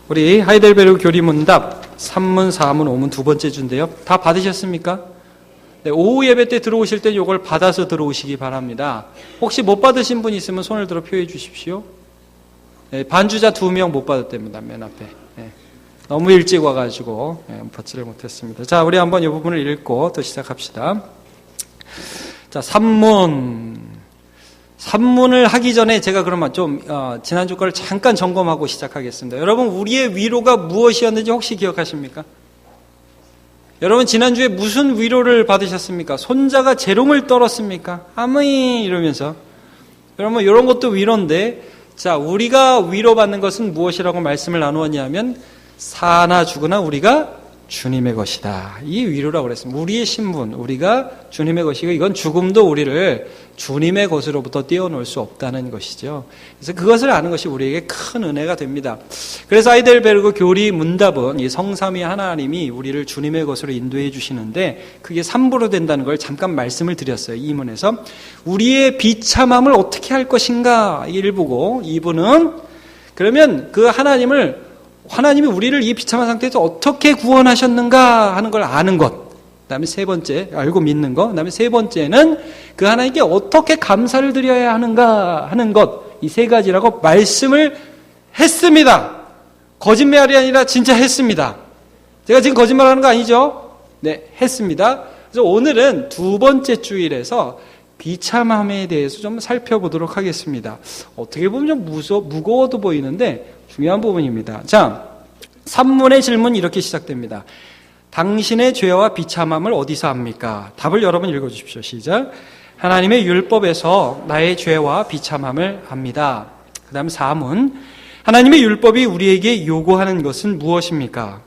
우리 하이델베르그 교리문답 3문, 4문, 5문 두 번째 주인데요. 다 받으셨습니까? 네, 오후 예배 때 들어오실 때 이걸 받아서 들어오시기 바랍니다. 혹시 못 받으신 분 있으면 손을 들어 표해 주십시오. 네, 반주자 2명 못 받았답니다. 맨 앞에. 네, 너무 일찍 와가지고 받지를 못했습니다. 자, 우리 한번 이 부분을 읽고 또 시작합시다. 자, 3문을 하기 전에 제가 그러면 좀 지난주 거를 잠깐 점검하고 시작하겠습니다. 여러분, 우리의 위로가 무엇이었는지 혹시 기억하십니까? 여러분, 지난주에 무슨 위로를 받으셨습니까? 손자가 재롱을 떨었습니까? 아무이 이러면서. 여러분, 이런 것도 위로인데, 자, 우리가 위로받는 것은 무엇이라고 말씀을 나누었냐면 사나 죽으나 우리가 주님의 것이다. 이 위로라고 그랬습니다. 우리의 신분, 우리가 주님의 것이고 이건 죽음도 우리를 주님의 것으로부터 떼어놓을 수 없다는 것이죠. 그래서 그것을 아는 것이 우리에게 큰 은혜가 됩니다. 그래서 하이델베르그 교리 문답은 이 성삼위 하나님이 우리를 주님의 것으로 인도해 주시는데 그게 3부로 된다는 걸 잠깐 말씀을 드렸어요. 2문에서 우리의 비참함을 어떻게 할 것인가 1부고 2부는 그러면 그 하나님이 우리를 이 비참한 상태에서 어떻게 구원하셨는가 하는 걸 아는 것. 그 다음에 세 번째, 알고 믿는 것. 그 다음에 세 번째는 그 하나님께 어떻게 감사를 드려야 하는가 하는 것. 이 세 가지라고 말씀을 했습니다. 거짓말이 아니라 진짜 했습니다. 제가 지금 거짓말하는 거 아니죠? 네, 했습니다. 그래서 오늘은 두 번째 주일에서 비참함에 대해서 좀 살펴보도록 하겠습니다. 어떻게 보면 좀 무거워도 보이는데 중요한 부분입니다. 자, 3문의 질문 이렇게 시작됩니다. 당신의 죄와 비참함을 어디서 합니까? 답을 여러분 읽어주십시오. 시작. 하나님의 율법에서 나의 죄와 비참함을 합니다. 그 다음 4문. 하나님의 율법이 우리에게 요구하는 것은 무엇입니까?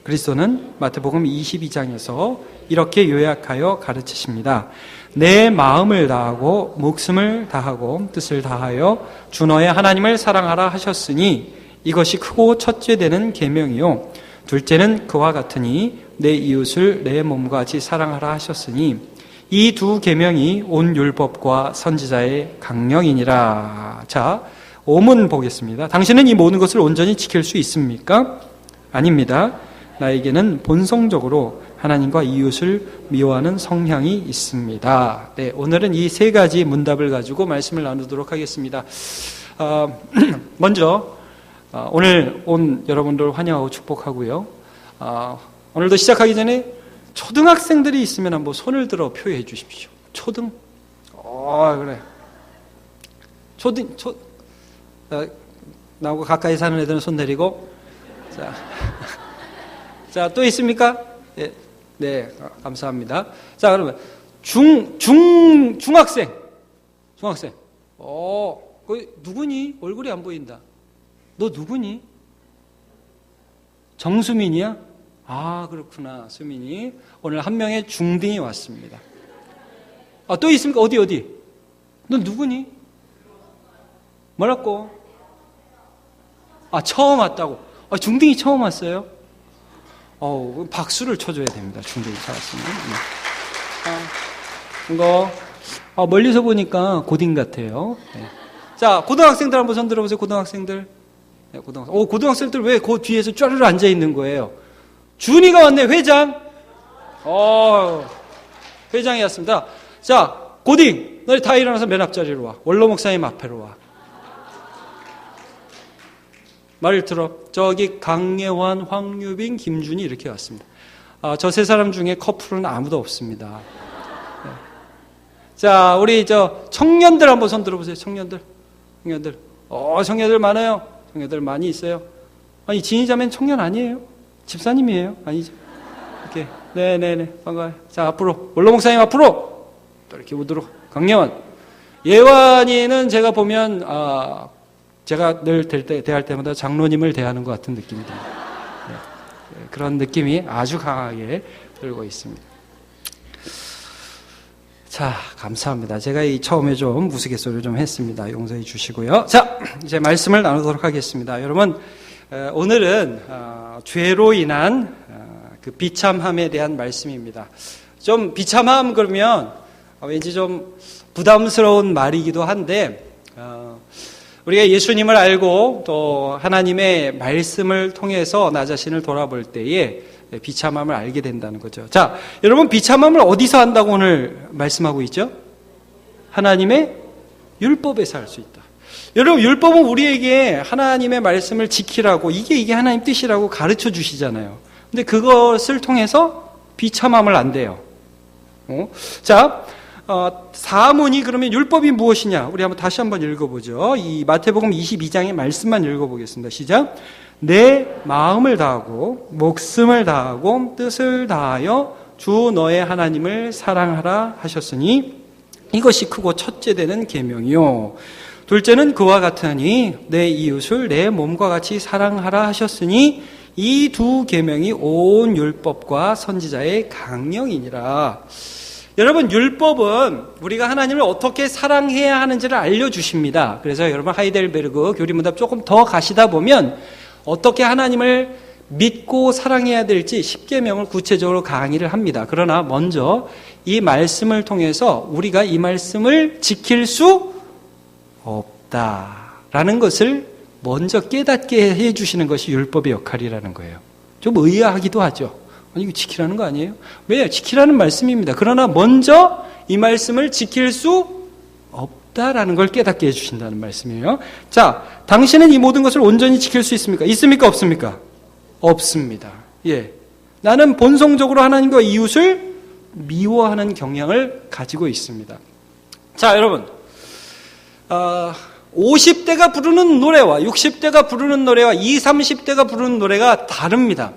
그리스도는 마태복음 22장에서 이렇게 요약하여 가르치십니다. 내 마음을 다하고 목숨을 다하고 뜻을 다하여 주 너의 하나님을 사랑하라 하셨으니 이것이 크고 첫째 되는 계명이요 둘째는 그와 같으니 내 이웃을 내 몸과 같이 사랑하라 하셨으니 이 두 계명이 온 율법과 선지자의 강령이니라. 자, 5문 보겠습니다. 당신은 이 모든 것을 온전히 지킬 수 있습니까? 아닙니다. 나에게는 본성적으로 하나님과 이웃을 미워하는 성향이 있습니다. 네, 오늘은 이 세 가지 문답을 가지고 말씀을 나누도록 하겠습니다. 먼저 오늘 온 여러분들 환영하고 축복하고요. 오늘도 시작하기 전에 초등학생들이 있으면 한번 손을 들어 표해 주십시오. 초등? 그래. 나하고 가까이 사는 애들은 손 내리고. 자, 또 있습니까? 네, 감사합니다. 자, 그러면 중학생. 누구니? 얼굴이 안 보인다. 너 누구니? 정수민이야? 아, 그렇구나. 수민이. 오늘 한 명의 중딩이 왔습니다. 또 있습니까? 어디? 너 누구니? 뭐라고? 처음 왔다고. 중딩이 처음 왔어요? 박수를 쳐줘야 됩니다. 중딩이 찾았습니다. 이거 멀리서 보니까 고딩 같아요. 네. 자, 고등학생들 한번 손 들어보세요. 고등학생들. 네, 고등학생들 왜 그 뒤에서 쫘르르 앉아 있는 거예요? 준이가 왔네. 회장. 회장이었습니다. 자, 고딩, 너희 다 일어나서 맨 앞자리로 와. 원로 목사님 앞에로 와. 말을 들어. 저기 강예환, 황유빈, 김준이 이렇게 왔습니다. 저 세 사람 중에 커플은 아무도 없습니다. 네. 자, 우리 청년들 한번 손 들어보세요. 청년들. 청년들 많아요. 청년들 많이 있어요. 아니, 진희자매는 청년 아니에요? 집사님이에요? 아니죠? 이렇게. 네네네. 반가워요. 자, 앞으로. 원로 목사님 앞으로. 또 이렇게 오도록. 강예환. 예환이는 제가 보면, 제가 늘 대할 때마다 장로님을 대하는 것 같은 느낌이 듭니다. 네. 그런 느낌이 아주 강하게 들고 있습니다. 자, 감사합니다. 제가 처음에 좀 우스갯소리를 좀 했습니다. 용서해 주시고요. 자, 이제 말씀을 나누도록 하겠습니다. 여러분, 오늘은 죄로 인한 그 비참함에 대한 말씀입니다. 좀 비참함 그러면 왠지 좀 부담스러운 말이기도 한데 우리가 예수님을 알고 또 하나님의 말씀을 통해서 나 자신을 돌아볼 때에 비참함을 알게 된다는 거죠. 자, 여러분 비참함을 어디서 한다고 오늘 말씀하고 있죠? 하나님의 율법에서 할 수 있다. 여러분 율법은 우리에게 하나님의 말씀을 지키라고 이게 하나님 뜻이라고 가르쳐 주시잖아요. 근데 그것을 통해서 비참함을 안 돼요. 자, 사문이 그러면 율법이 무엇이냐? 우리 다시 한번 읽어보죠. 이 마태복음 22장의 말씀만 읽어보겠습니다. 시작. 내 마음을 다하고 목숨을 다하고 뜻을 다하여 주 너의 하나님을 사랑하라 하셨으니 이것이 크고 첫째 되는 계명이요. 둘째는 그와 같으니 내 이웃을 내 몸과 같이 사랑하라 하셨으니 이 두 계명이 온 율법과 선지자의 강령이니라. 여러분 율법은 우리가 하나님을 어떻게 사랑해야 하는지를 알려주십니다. 그래서 여러분 하이델베르그 교리문답 조금 더 가시다 보면 어떻게 하나님을 믿고 사랑해야 될지 10계명을 구체적으로 강의를 합니다. 그러나 먼저 이 말씀을 통해서 우리가 이 말씀을 지킬 수 없다라는 것을 먼저 깨닫게 해주시는 것이 율법의 역할이라는 거예요. 좀 의아하기도 하죠. 아니 이거 지키라는 거 아니에요? 왜? 지키라는 말씀입니다. 그러나 먼저 이 말씀을 지킬 수 없다라는 걸 깨닫게 해주신다는 말씀이에요. 자, 당신은 이 모든 것을 온전히 지킬 수 있습니까? 있습니까? 없습니까? 없습니다. 예, 나는 본성적으로 하나님과 이웃을 미워하는 경향을 가지고 있습니다. 자, 여러분 50대가 부르는 노래와 60대가 부르는 노래와 20, 30대가 부르는 노래가 다릅니다.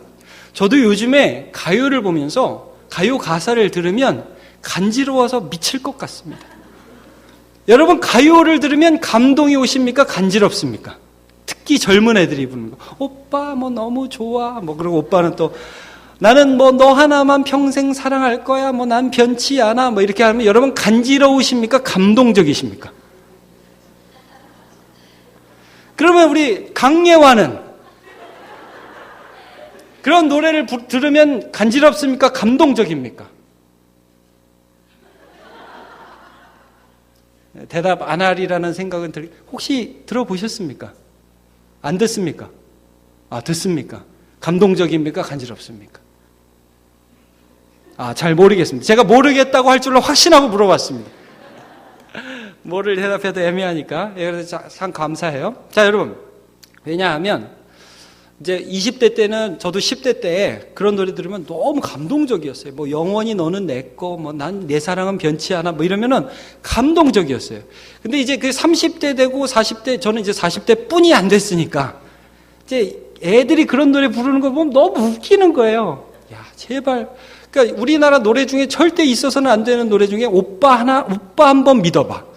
저도 요즘에 가요를 보면서 가요 가사를 들으면 간지러워서 미칠 것 같습니다. 여러분 가요를 들으면 감동이 오십니까? 간지럽습니까? 특히 젊은 애들이 부르는 거. 오빠 뭐 너무 좋아. 뭐 그리고 오빠는 또 나는 뭐 너 하나만 평생 사랑할 거야. 뭐 난 변치 않아. 뭐 이렇게 하면 여러분 간지러우십니까? 감동적이십니까? 그러면 우리 강예화는 그런 노래를 들으면 간지럽습니까? 감동적입니까? 대답 안 하리라는 생각은 혹시 들어보셨습니까? 안 듣습니까? 아, 듣습니까? 감동적입니까? 간지럽습니까? 아, 잘 모르겠습니다. 제가 모르겠다고 할 줄로 확신하고 물어봤습니다. 뭐를 대답해도 애매하니까. 그래서 참 감사해요. 자, 여러분. 왜냐하면 이제 20대 때는 저도 10대 때 그런 노래 들으면 너무 감동적이었어요. 뭐 영원히 너는 내 거, 뭐 난 내 사랑은 변치 않아, 뭐 이러면은 감동적이었어요. 근데 이제 그 30대 되고 40대, 저는 이제 40대 뿐이 안 됐으니까 이제 애들이 그런 노래 부르는 거 보면 너무 웃기는 거예요. 야, 제발. 그러니까 우리나라 노래 중에 절대 있어서는 안 되는 노래 중에 오빠 한번 믿어봐.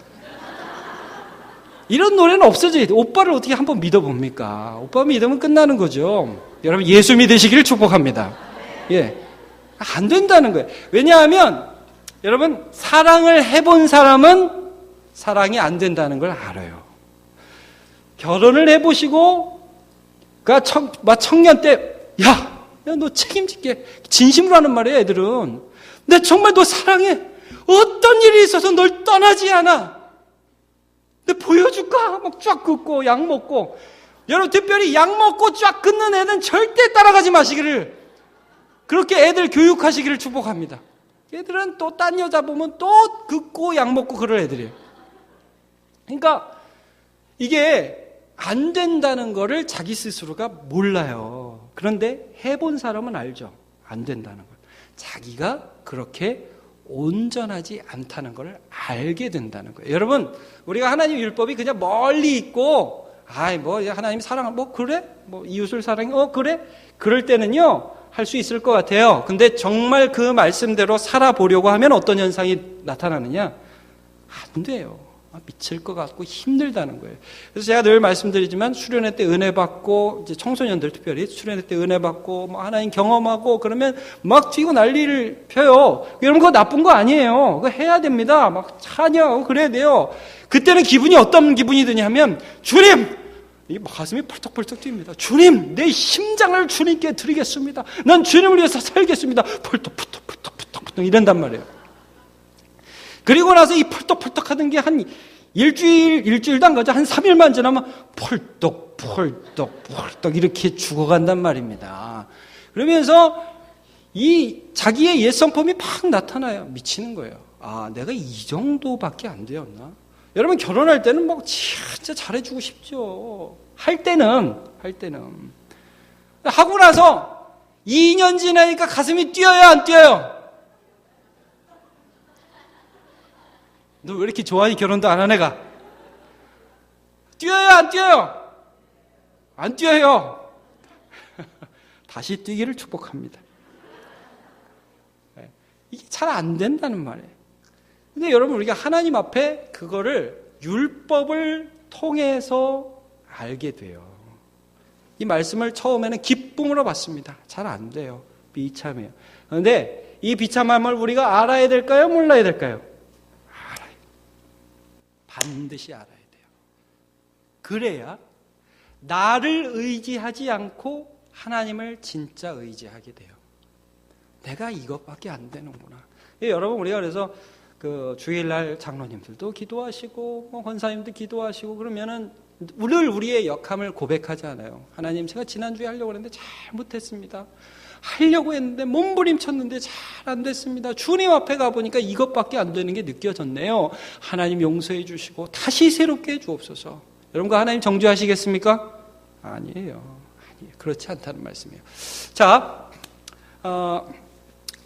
이런 노래는 없어져야 돼. 오빠를 어떻게 한번 믿어봅니까? 오빠 믿으면 끝나는 거죠. 여러분 예수 믿으시기를 축복합니다. 예, 안 된다는 거예요. 왜냐하면 여러분 사랑을 해본 사람은 사랑이 안 된다는 걸 알아요. 결혼을 해보시고 청년 때 야, 너 책임질게. 진심으로 하는 말이에요. 애들은 내 정말 너 사랑해. 어떤 일이 있어서 널 떠나지 않아. 근데 보여줄까? 막 쫙 긋고 약 먹고. 여러분 특별히 약 먹고 쫙 긋는 애는 절대 따라가지 마시기를, 그렇게 애들 교육하시기를 축복합니다. 애들은 또 딴 여자 보면 또 긋고 약 먹고 그럴 애들이에요. 그러니까 이게 안 된다는 거를 자기 스스로가 몰라요. 그런데 해본 사람은 알죠. 안 된다는 걸. 자기가 그렇게 온전하지 않다는 걸 알게 된다는 거예요. 여러분, 우리가 하나님 율법이 그냥 멀리 있고, 아이, 뭐, 하나님 사랑, 뭐, 그래? 뭐, 이웃을 사랑해? 그래? 그럴 때는요, 할 수 있을 것 같아요. 근데 정말 그 말씀대로 살아보려고 하면 어떤 현상이 나타나느냐? 안 돼요. 미칠 것 같고 힘들다는 거예요. 그래서 제가 늘 말씀드리지만 수련회 때 은혜 받고, 이제 청소년들 특별히 수련회 때 은혜 받고, 뭐 하나님 경험하고 그러면 막 튀고 난리를 펴요. 여러분 그거 나쁜 거 아니에요. 그거 해야 됩니다. 막 찬양하고 그래야 돼요. 그때는 기분이 어떤 기분이 드냐면, 주님! 이 가슴이 펄떡펄떡 뛰입니다. 주님! 내 심장을 주님께 드리겠습니다. 난 주님을 위해서 살겠습니다. 펄떡펄떡 이런단 말이에요. 그리고 나서 이 펄떡펄떡 하는 게 한 일주일도 안 가죠. 한 3일만 지나면 펄떡 이렇게 죽어간단 말입니다. 그러면서 이 자기의 옛 성품이 막 나타나요. 미치는 거예요. 아, 내가 이 정도밖에 안 되었나? 여러분 결혼할 때는 막 진짜 잘해주고 싶죠. 할 때는 하고 나서 2년 지나니까 가슴이 뛰어요, 안 뛰어요? 너 왜 이렇게 좋아하니? 결혼도 안 한 애가. 뛰어요, 안 뛰어요? 안 뛰어요. 다시 뛰기를 축복합니다. 이게 잘 안 된다는 말이에요. 근데 여러분, 우리가 하나님 앞에 그거를 율법을 통해서 알게 돼요. 이 말씀을 처음에는 기쁨으로 받습니다. 잘 안 돼요. 비참해요. 그런데 이 비참함을 우리가 알아야 될까요? 몰라야 될까요? 알아요. 반드시 알아야 돼요. 그래야 나를 의지하지 않고 하나님을 진짜 의지하게 돼요. 내가 이것밖에 안 되는구나. 여러분, 우리가 그래서 그 주일날 장로님들도 기도하시고 권사님도 기도하시고 그러면은 늘 우리의 역함을 고백하잖아요. 하나님, 제가 지난주에 하려고 했는데 잘못했습니다. 하려고 했는데 몸부림쳤는데 잘 안 됐습니다. 주님 앞에 가보니까 이것밖에 안 되는 게 느껴졌네요. 하나님 용서해 주시고 다시 새롭게 해 주옵소서. 여러분과 하나님 정죄하시겠습니까? 아니에요. 그렇지 않다는 말씀이에요. 자,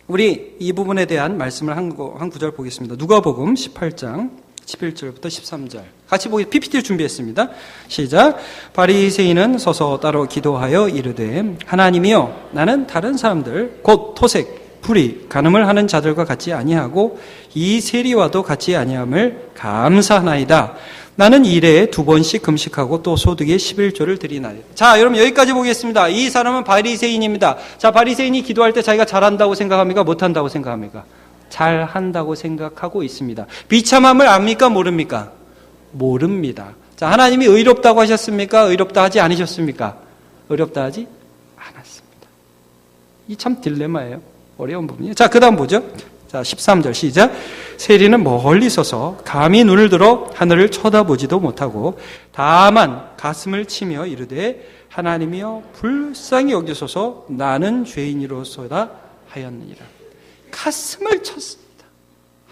우리 이 부분에 대한 말씀을 한 구절 보겠습니다. 누가복음 18장 11절부터 13절. 같이 보기 PPT를 준비했습니다. 시작. 바리새인은 서서 따로 기도하여 이르되 하나님이여, 나는 다른 사람들 곧 토색, 불의, 간음을 하는 자들과 같이 아니하고 이 세리와도 같이 아니함을 감사하나이다. 나는 일에 2번씩 금식하고 또 소득의 11조를 드리나이다. 자, 여러분 여기까지 보겠습니다. 이 사람은 바리새인입니다. 자, 바리새인이 기도할 때 자기가 잘한다고 생각합니까? 못한다고 생각합니까? 잘한다고 생각하고 있습니다. 비참함을 압니까? 모릅니까? 모릅니다. 자, 하나님이 의롭다고 하셨습니까? 의롭다 하지 않으셨습니까? 의롭다 하지 않았습니다. 이 참 딜레마예요. 어려운 부분이에요. 자, 그 다음 보죠. 자, 13절 시작. 세리는 멀리 서서 감히 눈을 들어 하늘을 쳐다보지도 못하고 다만 가슴을 치며 이르되 하나님이여, 불쌍히 여기소서, 나는 죄인이로소이다 하였느니라. 가슴을 쳤습니다.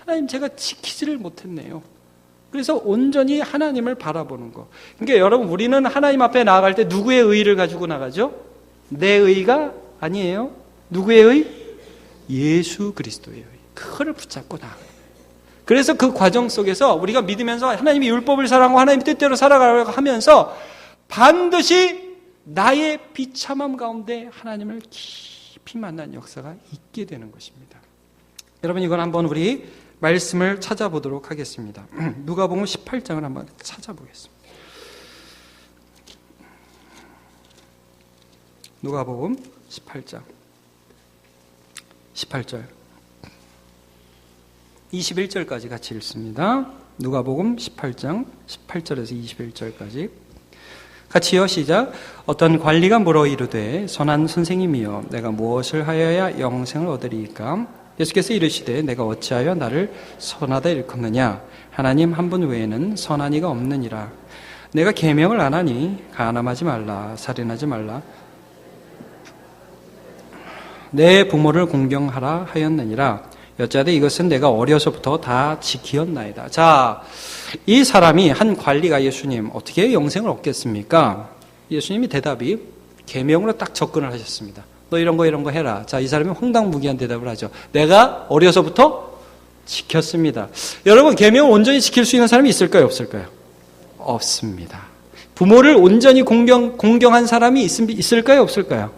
하나님, 제가 지키지를 못했네요. 그래서 온전히 하나님을 바라보는 거. 그러니까 여러분, 우리는 하나님 앞에 나아갈 때 누구의 의의를 가지고 나가죠? 내 의의가 아니에요. 누구의 의? 예수 그리스도의 의. 그거를 붙잡고 나아가요. 그래서 그 과정 속에서 우리가 믿으면서 하나님이 율법을 사랑하고 하나님의 뜻대로 살아가려고 하면서 반드시 나의 비참함 가운데 하나님을 깊이 만난 역사가 있게 되는 것입니다. 여러분, 이건 한번 우리 말씀을 찾아보도록 하겠습니다. 누가복음 18장을 한번 찾아보겠습니다. 누가복음 18장 18절 21절까지 같이 읽습니다. 누가복음 18장 18절에서 21절까지 같이요. 시작. 어떤 관리가 물어 이르되 선한 선생님이여, 내가 무엇을 하여야 영생을 얻으리이까? 예수께서 이르시되 내가 어찌하여 나를 선하다 일컫느냐? 하나님 한 분 외에는 선한 이가 없느니라. 내가 계명을 안 하니 간음하지 말라, 살인하지 말라, 내 부모를 공경하라 하였느니라. 여짜되 이것은 내가 어려서부터 다 지키었나이다. 자, 이 사람이 한 관리가 예수님, 어떻게 영생을 얻겠습니까? 예수님이 대답이 계명으로 딱 접근을 하셨습니다. 너 이런 거 해라. 자, 이 사람이 황당무계한 대답을 하죠. 내가 어려서부터 지켰습니다. 여러분, 계명을 온전히 지킬 수 있는 사람이 있을까요? 없을까요? 없습니다. 부모를 온전히 공경한 사람이 있을까요? 없을까요?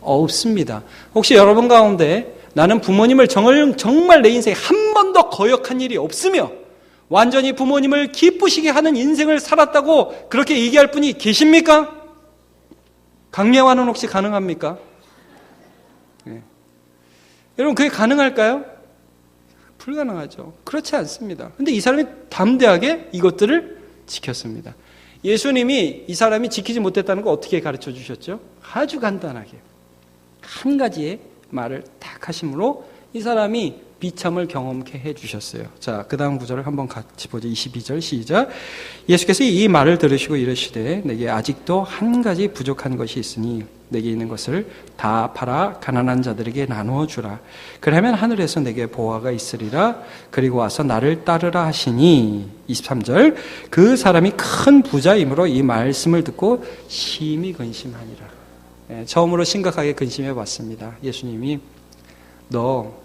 없습니다. 혹시 여러분 가운데 나는 부모님을 정말 내 인생에 한 번도 거역한 일이 없으며 완전히 부모님을 기쁘시게 하는 인생을 살았다고 그렇게 얘기할 분이 계십니까? 강명화는 혹시 가능합니까? 네. 여러분, 그게 가능할까요? 불가능하죠. 그렇지 않습니다. 그런데 이 사람이 담대하게 이것들을 지켰습니다. 예수님이 이 사람이 지키지 못했다는 거 어떻게 가르쳐 주셨죠? 아주 간단하게 한 가지의 말을 딱 하심으로 이 사람이 비참을 경험케 해주셨어요. 자, 그 다음 구절을 한번 같이 보죠. 22절 시작. 예수께서 이 말을 들으시고 이르시되 내게 아직도 한 가지 부족한 것이 있으니 내게 있는 것을 다 팔아 가난한 자들에게 나누어 주라. 그러면 하늘에서 내게 보화가 있으리라. 그리고 와서 나를 따르라 하시니 23절 그 사람이 큰 부자이므로 이 말씀을 듣고 심히 근심하니라. 처음으로 심각하게 근심해 봤습니다. 예수님이 너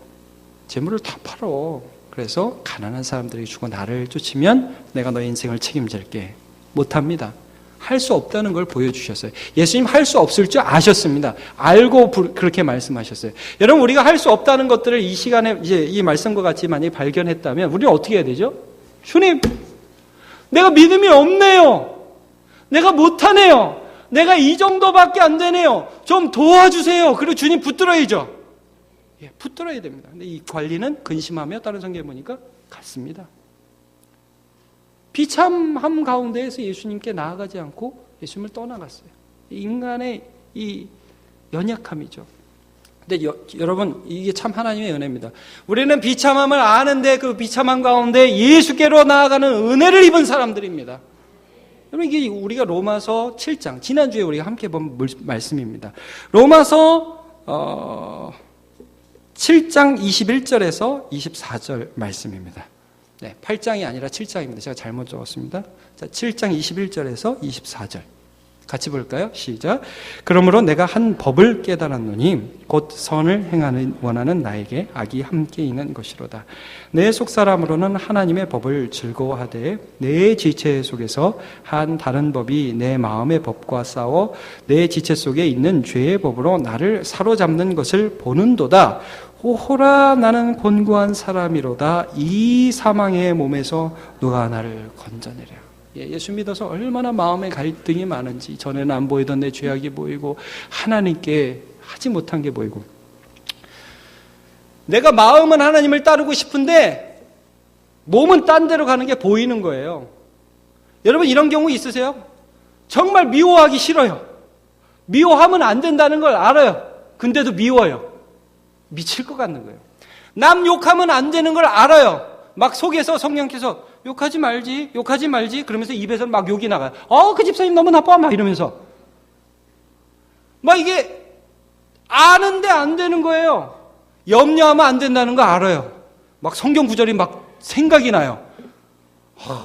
재물을 다 팔어. 그래서 가난한 사람들에게 주고 나를 쫓으면 내가 너의 인생을 책임질게. 못합니다. 할 수 없다는 걸 보여주셨어요. 예수님 할 수 없을 줄 아셨습니다. 알고 그렇게 말씀하셨어요. 여러분 우리가 할 수 없다는 것들을 이 시간에 이제 이 말씀과 같이 만약에 발견했다면 우리는 어떻게 해야 되죠? 주님, 내가 믿음이 없네요. 내가 못하네요. 내가 이 정도밖에 안 되네요. 좀 도와주세요. 그리고 주님 붙들어야죠. 예, 붙들어야 됩니다. 근데 이 관리는 근심하며 다른 성경에 보니까 같습니다. 비참함 가운데에서 예수님께 나아가지 않고 예수님을 떠나갔어요. 인간의 이 연약함이죠. 근데 여러분 이게 참 하나님의 은혜입니다. 우리는 비참함을 아는데 그 비참함 가운데 예수께로 나아가는 은혜를 입은 사람들입니다. 여러분 이게 우리가 로마서 7장 지난주에 우리가 함께 본 말씀입니다. 로마서 7장 21절에서 24절 말씀입니다. 네, 8장이 아니라 7장입니다. 제가 잘못 적었습니다. 자, 7장 21절에서 24절. 같이 볼까요? 시작. 그러므로 내가 한 법을 깨달았노니 곧 선을 행하는 원하는 나에게 악이 함께 있는 것이로다. 내 속사람으로는 하나님의 법을 즐거워하되 내 지체 속에서 한 다른 법이 내 마음의 법과 싸워 내 지체 속에 있는 죄의 법으로 나를 사로잡는 것을 보는도다. 오호라 나는 곤고한 사람이로다. 이 사망의 몸에서 누가 나를 건져내랴. 예수 믿어서 얼마나 마음에 갈등이 많은지 전에는 안 보이던 내 죄악이 보이고 하나님께 하지 못한 게 보이고 내가 마음은 하나님을 따르고 싶은데 몸은 딴 데로 가는 게 보이는 거예요. 여러분 이런 경우 있으세요? 정말 미워하기 싫어요. 미워하면 안 된다는 걸 알아요. 근데도 미워요. 미칠 것 같는 거예요. 남 욕하면 안 되는 걸 알아요. 막 속에서 성령께서 욕하지 말지 그러면서 입에서 막 욕이 나가요. 그 집사님 너무 나빠 막 이러면서 막 이게 아는데 안 되는 거예요. 염려하면 안 된다는 거 알아요. 막 성경 구절이 막 생각이 나요.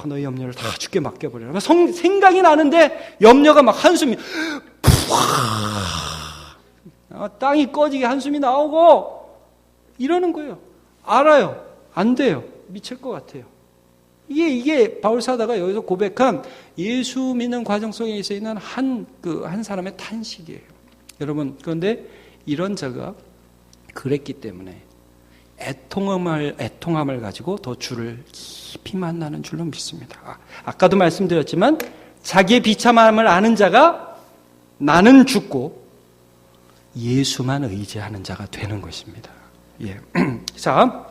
너의 염려를 다 주께 맡겨버려라. 생각이 나는데 염려가 막 한숨이 땅이 꺼지게 한숨이 나오고 이러는 거예요. 알아요. 안 돼요. 미칠 것 같아요. 이게 바울 사도가 여기서 고백한 예수 믿는 과정 속에 있는 한 사람의 탄식이에요. 여러분, 그런데 이런 자가 그랬기 때문에 애통함을 가지고 더 주를 깊이 만나는 줄로 믿습니다. 아까도 말씀드렸지만 자기의 비참함을 아는 자가 나는 죽고 예수만 의지하는 자가 되는 것입니다. 예. 자,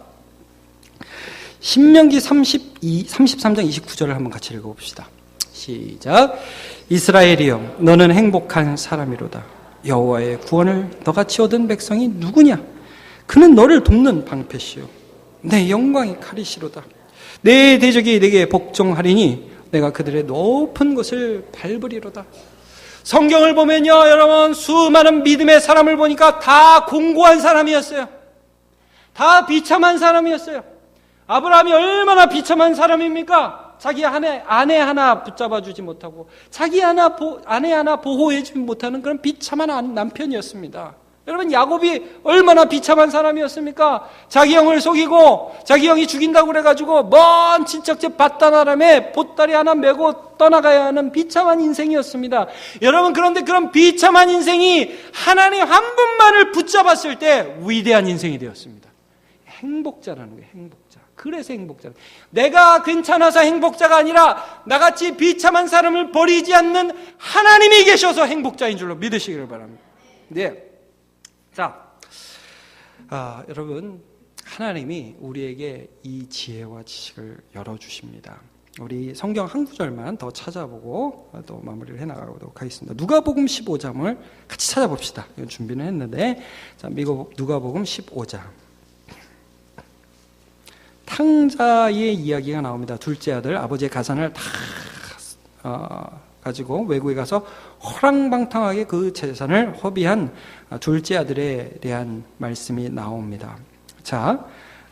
신명기 33장 29절을 한번 같이 읽어봅시다. 시작. 이스라엘이여 너는 행복한 사람이로다. 여호와의 구원을 너같이 얻은 백성이 누구냐? 그는 너를 돕는 방패시요 내 영광이 칼이시로다. 내 대적이 내게 복종하리니 내가 그들의 높은 곳을 밟으리로다. 성경을 보면요 여러분 수많은 믿음의 사람을 보니까 다 공고한 사람이었어요. 다 비참한 사람이었어요. 아브라함이 얼마나 비참한 사람입니까? 자기 아내 하나 붙잡아 주지 못하고 자기 아내 하나 보호해 주지 못하는 그런 비참한 남편이었습니다. 여러분 야곱이 얼마나 비참한 사람이었습니까? 자기 형을 속이고 자기 형이 죽인다고 그래가지고 먼 친척집 밧단아람에 보따리 하나 메고 떠나가야 하는 비참한 인생이었습니다. 여러분 그런데 그런 비참한 인생이 하나님 한 분만을 붙잡았을 때 위대한 인생이 되었습니다. 행복자라는 거예요. 행복자. 그래서 행복자. 내가 괜찮아서 행복자가 아니라 나같이 비참한 사람을 버리지 않는 하나님이 계셔서 행복자인 줄로 믿으시기를 바랍니다. 네. 자, 여러분 하나님이 우리에게 이 지혜와 지식을 열어주십니다. 우리 성경 한 구절만 더 찾아보고 또 마무리를 해나가도록 하겠습니다. 누가복음 15장을 같이 찾아봅시다. 이건 준비는 했는데 자, 누가복음 15장 탕자의 이야기가 나옵니다. 둘째 아들, 아버지의 가산을 다 가지고 외국에 가서 허랑방탕하게 그 재산을 허비한 둘째 아들에 대한 말씀이 나옵니다. 자,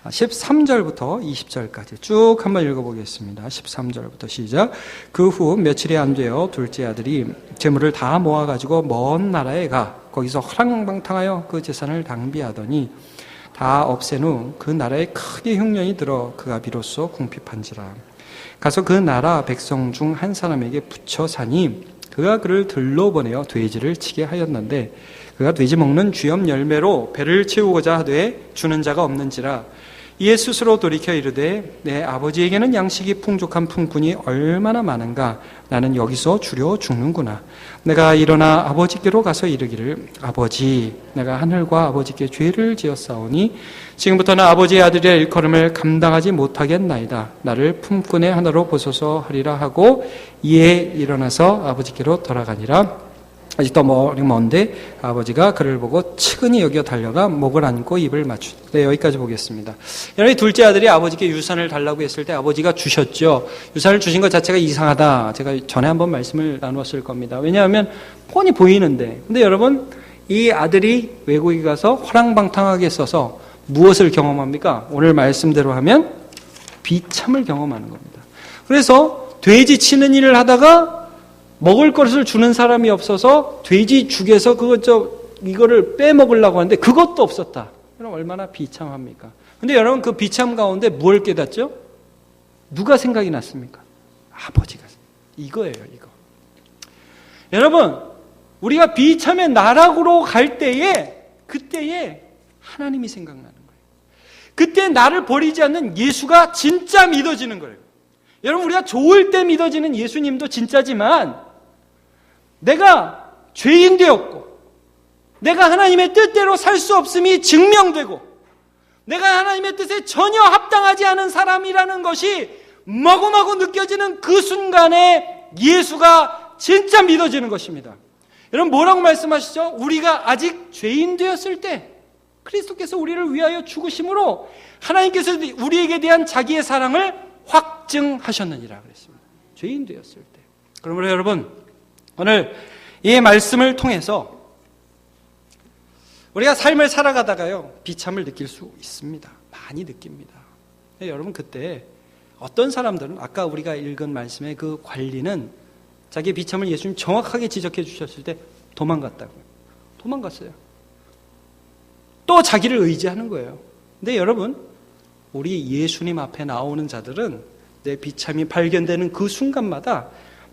13절부터 20절까지 쭉 한번 읽어보겠습니다. 13절부터 시작. 그 후 며칠이 안 되어 둘째 아들이 재물을 다 모아가지고 먼 나라에 가 거기서 허랑방탕하여 그 재산을 낭비하더니 다 없앤 후 그 나라에 크게 흉년이 들어 그가 비로소 궁핍한지라. 가서 그 나라 백성 중 한 사람에게 붙여 사니 그가 그를 들러 보내어 돼지를 치게 하였는데 그가 돼지 먹는 쥐염 열매로 배를 채우고자 하되 주는 자가 없는지라. 이에 스스로 돌이켜 이르되 내 아버지에게는 양식이 풍족한 품꾼이 얼마나 많은가. 나는 여기서 주려 죽는구나. 내가 일어나 아버지께로 가서 이르기를 아버지, 내가 하늘과 아버지께 죄를 지었사오니 지금부터는 아버지의 아들의 일컬음을 감당하지 못하겠나이다. 나를 품꾼의 하나로 보소서 하리라 하고 이에 일어나서 아버지께로 돌아가니라. 아직도 먼데 아버지가 그를 보고 측은히 여겨 달려가 목을 안고 입을 맞추. 네, 여기까지 보겠습니다. 여러분, 둘째 아들이 아버지께 유산을 달라고 했을 때 아버지가 주셨죠. 유산을 주신 것 자체가 이상하다. 제가 전에 한번 말씀을 나눴을 겁니다. 왜냐하면 뻔히 보이는데. 근데 여러분, 이 아들이 외국에 가서 허랑방탕하게 써서 무엇을 경험합니까? 오늘 말씀대로 하면 비참을 경험하는 겁니다. 그래서 돼지 치는 일을 하다가 먹을 것을 주는 사람이 없어서 돼지 죽여서 이거를 빼먹으려고 하는데 그것도 없었다. 그럼 얼마나 비참합니까? 근데 여러분, 그 비참 가운데 뭘 깨닫죠? 누가 생각이 났습니까? 아버지가. 이거예요, 이거. 여러분, 우리가 비참의 나락으로 갈 때에 그때에 하나님이 생각나는 거예요. 그때 나를 버리지 않는 예수가 진짜 믿어지는 거예요. 여러분, 우리가 좋을 때 믿어지는 예수님도 진짜지만 내가 죄인 되었고 내가 하나님의 뜻대로 살 수 없음이 증명되고 내가 하나님의 뜻에 전혀 합당하지 않은 사람이라는 것이 마구마구 느껴지는 그 순간에 예수가 진짜 믿어지는 것입니다. 여러분, 뭐라고 말씀하시죠? 우리가 아직 죄인 되었을 때 그리스도께서 우리를 위하여 죽으심으로 하나님께서 우리에게 대한 자기의 사랑을 확증하셨느니라 그랬습니다. 죄인 되었을 때. 그러므로 여러분, 오늘 이 말씀을 통해서 우리가 삶을 살아가다가요 비참을 느낄 수 있습니다. 많이 느낍니다. 여러분, 그때 어떤 사람들은 아까 우리가 읽은 말씀의 그 관리는 자기의 비참을 예수님 정확하게 지적해 주셨을 때 도망갔다고요. 도망갔어요. 또 자기를 의지하는 거예요. 근데 여러분, 우리 예수님 앞에 나오는 자들은 내 비참이 발견되는 그 순간마다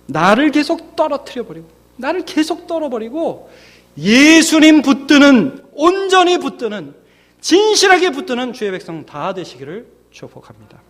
나를 계속 떨어뜨려버리고 나를 계속 떨어버리고 예수님 붙드는, 온전히 붙드는, 진실하게 붙드는 주의 백성 다 되시기를 축복합니다.